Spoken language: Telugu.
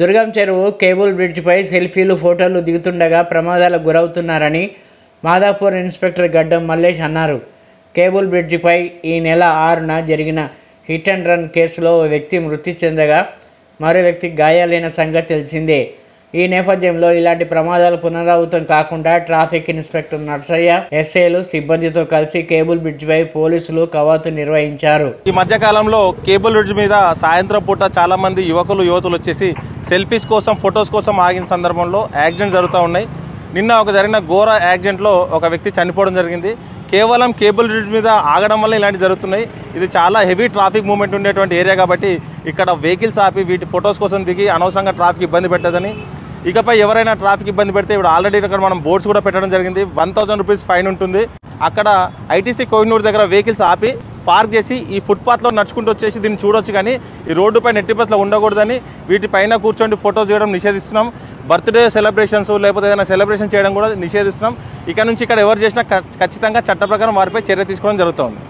దుర్గం చెరువు కేబుల్ బ్రిడ్జిపై సెల్ఫీలు ఫోటోలు దిగుతుండగా ప్రమాదాలకు గురవుతున్నారని మాదాపూర్ ఇన్స్పెక్టర్ గడ్డం మల్లేష్ అన్నారు. కేబుల్ బ్రిడ్జిపై ఈ నెల 6న జరిగిన హిట్ అండ్ రన్ కేసులో ఓ వ్యక్తి మృతి చెందగా మరో వ్యక్తి గాయాలైన సంగతి తెలిసిందే. ఈ నేపథ్యంలో ఇలాంటి ప్రమాదాలు పునరావృతం కాకుండా ట్రాఫిక్ ఇన్స్పెక్టర్ నర్సయ్య, ఎస్ఐలు సిబ్బందితో కలిసి కేబుల్ బ్రిడ్జిపై పోలీసులు కవాతు నిర్వహించారు. ఈ మధ్య కాలంలో కేబుల్ బ్రిడ్జ్ మీద సాయంత్రం పూట చాలా మంది యువతులు వచ్చేసి సెల్ఫీస్ కోసం, ఫొటోస్ కోసం ఆగిన సందర్భంలో యాక్సిడెంట్ జరుగుతూ ఉన్నాయి. నిన్న జరిగిన ఘోర యాక్సిడెంట్లో ఒక వ్యక్తి చనిపోవడం జరిగింది. కేవలం కేబుల్ బ్రిడ్జ్ మీద ఆగడం వల్ల ఇలాంటివి జరుగుతున్నాయి. ఇది చాలా హెవీ ట్రాఫిక్ మూవ్మెంట్ ఉండేటువంటి ఏరియా కాబట్టి ఇక్కడ వెహికల్స్ ఆపి వీటి ఫొటోస్ కోసం దిగి అనవసరంగా ట్రాఫిక్ ఇబ్బంది పెట్టదని, ఇకపై ఎవరైనా ట్రాఫిక్ ఇబ్బంది పెడితే ఇప్పుడు ఆల్రెడీ ఇక్కడ మనం బోర్డ్స్ కూడా పెట్టడం జరిగింది. 1000 రూపీస్ ఫైన్ ఉంటుంది. అక్కడ ఐటీసీ కోహినూర్ దగ్గర వెహికల్స్ ఆపి పార్క్ చేసి ఈ ఫుట్పాత్లో నడుచుకుంటూ వచ్చేసి దీన్ని చూడొచ్చు, కానీ ఈ రోడ్డుపై నెట్టి బస్సులో ఉండకూడదని వీటిపైన కూర్చొని ఫొటోస్ చేయడం నిషేధిస్తున్నాం. బర్త్డే సెలబ్రేషన్స్ లేకపోతే ఏదైనా సెలబ్రేషన్ చేయడం కూడా నిషేధిస్తున్నాం. ఇక నుంచి ఇక్కడ ఎవరు చేసినా ఖచ్చితంగా చట్ట ప్రకారం వారిపై చర్య తీసుకోవడం జరుగుతుంది.